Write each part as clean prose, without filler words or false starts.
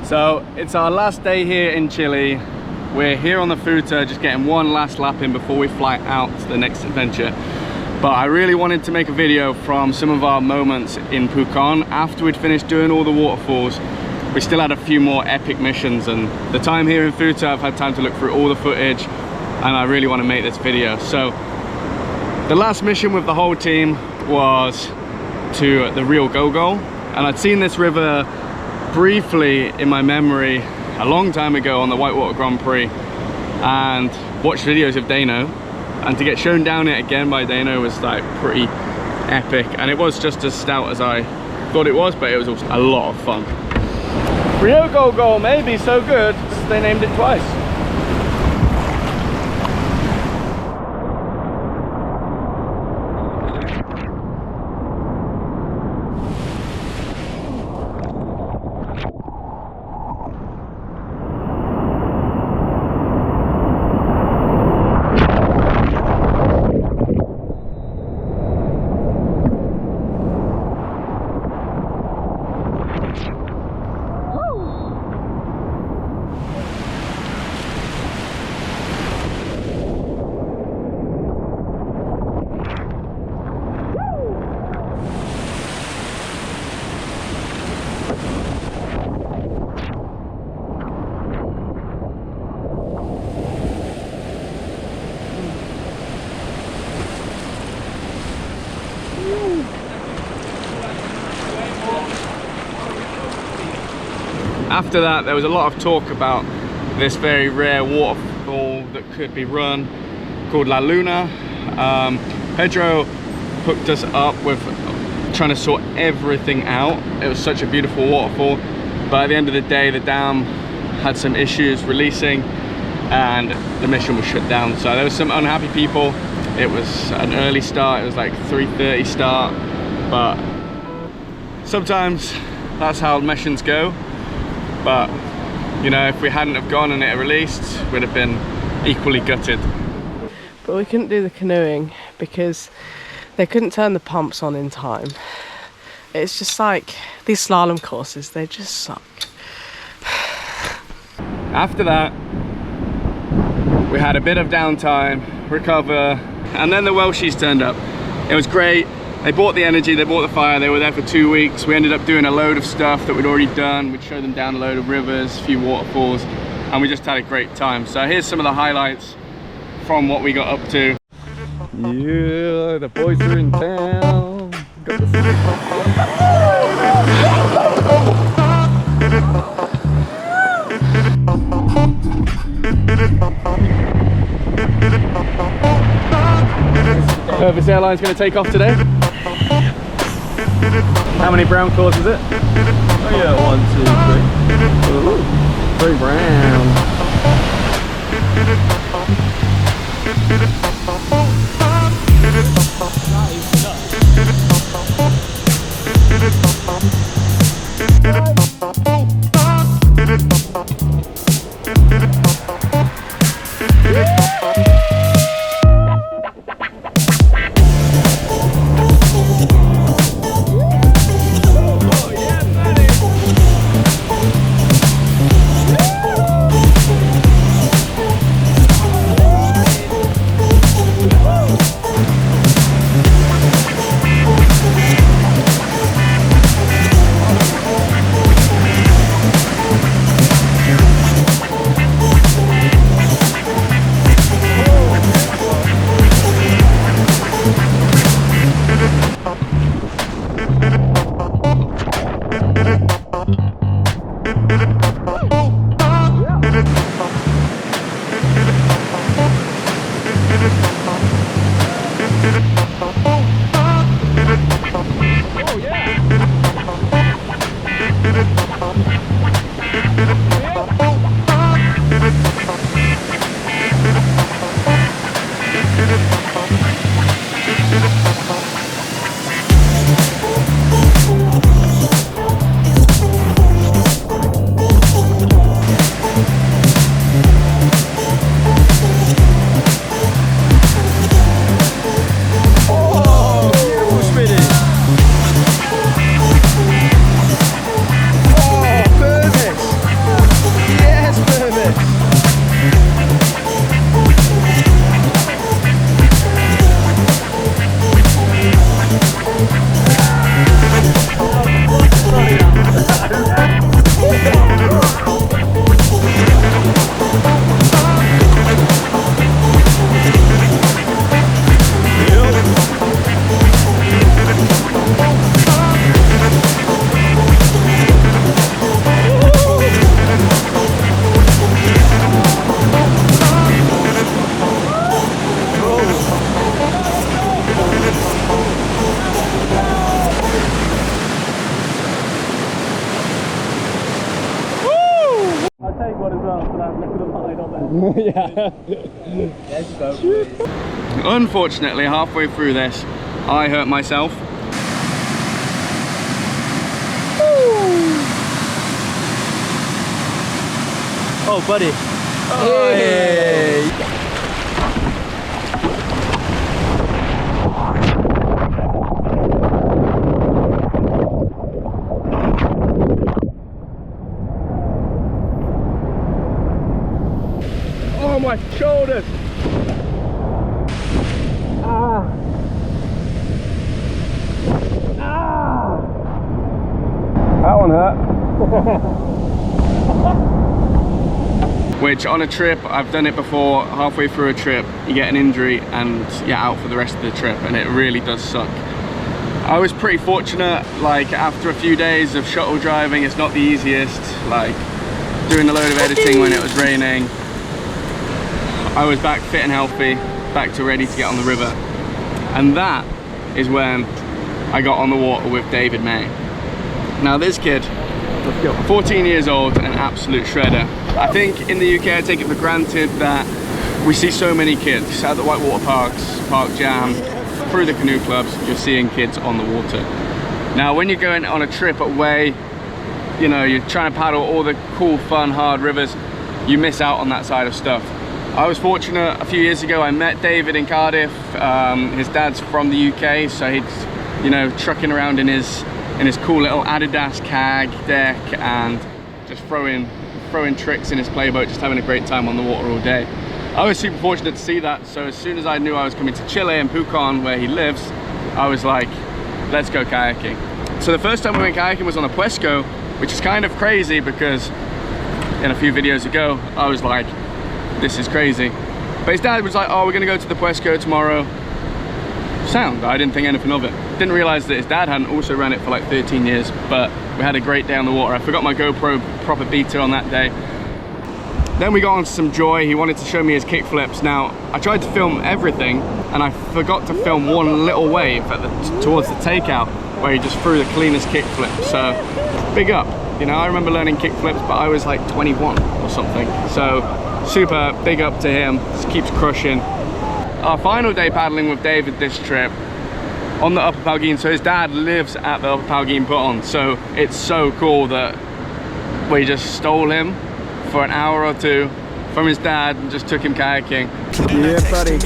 So it's our last day here in Chile. We're here on the Futa, just getting one last lap in before we fly out to the next adventure. But I really wanted to make a video from some of our moments in Pucon. After we'd finished doing all the waterfalls, we still had a few more epic missions, and the time here in Futa, I've had time to look through all the footage, and I really want to make this video. So the last mission with the whole team was to the Rio Gol Gol, and I'd seen this river briefly in my memory a long time ago on the Whitewater Grand Prix and watched videos of Dano, and to get shown down it again by Dano was like pretty epic, and it was just as stout as I thought it was, but it was also a lot of fun. Rio Gol Gol may be so good they named it twice. After that, there was a lot of talk about this very rare waterfall that could be run called La Luna. Pedro hooked us up with trying to sort everything out. It was such a beautiful waterfall, but at the end of the day, the dam had some issues releasing and the mission was shut down. So there was some unhappy people. It was an early start, it was like 3:30 start, but sometimes that's how missions go. But you know, if we hadn't have gone and it released, we'd have been equally gutted. But we couldn't do the canoeing because they couldn't turn the pumps on in time. It's just like these slalom courses, they just suck. After that, we had a bit of downtime, recover, and then the Welshies turned up. It was great. They bought the energy, they bought the fire, they were there for 2 weeks. We ended up doing a load of stuff that we'd already done. We'd show them down a load of rivers, a few waterfalls, and we just had a great time. So here's some of the highlights from what we got up to. Yeah, the boys are in town. Got Purvis Airlines going to take off today. How many brown claws is it? Oh yeah, 1, 2, 3. Ooh, 3 brown. take one as well, so that look at the line on there. Yeah. Let's go. Unfortunately, halfway through this, I hurt myself. Oh, buddy. Oh, hey. Oh, my shoulders. Ah. Ah. That one hurt. Which on a trip, I've done it before, halfway through a trip, you get an injury and you're out for the rest of the trip, and it really does suck. I was pretty fortunate, like after a few days of shuttle driving, it's not the easiest, like doing a load of editing when it was raining. I was back fit and healthy, back to ready to get on the river. And that is when I got on the water with David May. Now this kid, 14 years old, an absolute shredder. I think in the UK I take it for granted that we see so many kids at the whitewater parks, Park Jam, through the canoe clubs, you're seeing kids on the water. Now when you're going on a trip away, you know, you're trying to paddle all the cool, fun, hard rivers, you miss out on that side of stuff. I was fortunate, a few years ago I met David in Cardiff. His dad's from the UK, so he's, you know, trucking around in his cool little Adidas kayak deck and just throwing tricks in his playboat, just having a great time on the water all day. I was super fortunate to see that, so as soon as I knew I was coming to Chile and Pucon, where he lives, I was like, let's go kayaking. So the first time we went kayaking was on the Puesco, which is kind of crazy because in a few videos ago, I was like, this is crazy. But his dad was like, oh, we're gonna go to the Puesco tomorrow. Sound, I didn't think anything of it. Didn't realize that his dad hadn't also ran it for like 13 years, but we had a great day on the water. I forgot my GoPro proper beta on that day. Then we got on to some joy. He wanted to show me his kick flips. Now, I tried to film everything and I forgot to film one little wave at towards the takeout where he just threw the cleanest kick flip. So, big up. You know, I remember learning kick flips, but I was like 21 or something. So, super big up to him. Just keeps crushing. Our final day paddling with David this trip on the Upper Palgine. So his dad lives at the Upper Palgine Pucon. So it's so cool that we just stole him for an hour or two from his dad and just took him kayaking. Yeah, buddy.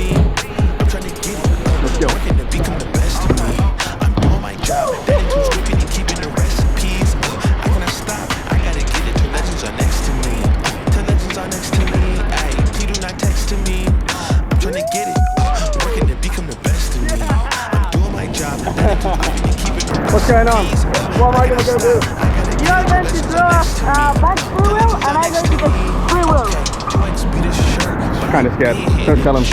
Let's go. What's going on? What am I going to go do? You're going to do a back free wheel and I'm going to do free wheel. I'm kind of scared. Don't tell him.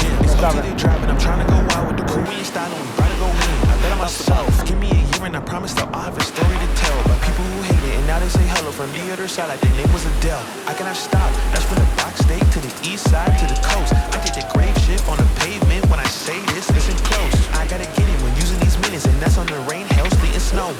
Give me a year and I promise that I'll have a story to tell about people who hate it and now they say hello from the other side like their name was Adele. I cannot stop. That's from the box state to the east side to the coast. I did the grave shift on the pavement. When I say this, listen close. I gotta get it when using these minutes, and that's on the rain, hail, sleet, and snow.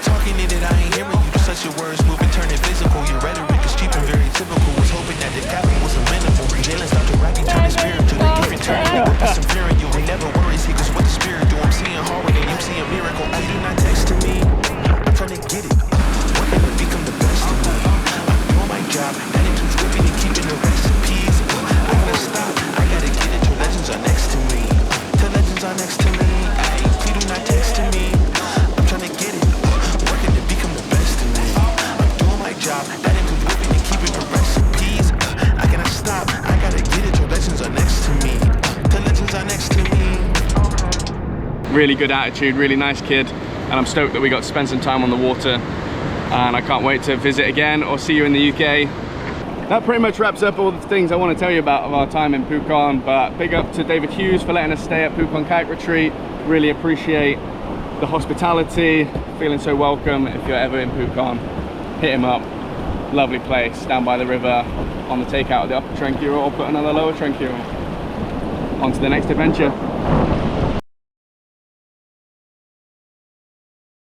Talking in it, I ain't hearing you. Such your words moving, turning physical. Your rhetoric is cheap and very typical. Was hoping that the capital was amenable. Jalen stopped the rapping, turning spiritual. They give returning. With some fearing you. They never worry, see this what the spirit do. I'm seeing hard and you see a miracle. I do not text to me. I'm trying to get it. Working to become the best of me. I'm doing my job. That includes whipping and keeping the recipes. I gotta stop. I gotta get it till legends are next to me. Till legends are next to me. Please do not text to me. I'm trying to get it. Working to become the best of me. I'm doing my job. That includes whipping and keeping the recipes. I cannot stop. I gotta get it till legends are next to me. Till legends are next to me. Really good attitude, really nice kid, and I'm stoked that we got to spend some time on the water, and I can't wait to visit again or see you in the UK. That pretty much wraps up all the things I want to tell you about of our time in Pucon, but big up to David Hughes for letting us stay at Pucon Kayak Retreat. Really appreciate the hospitality, feeling so welcome. If you're ever in Pucon, hit him up. Lovely place down by the river on the takeout of the upper Tranquilo, or put another lower Tranquilo. On to the next adventure.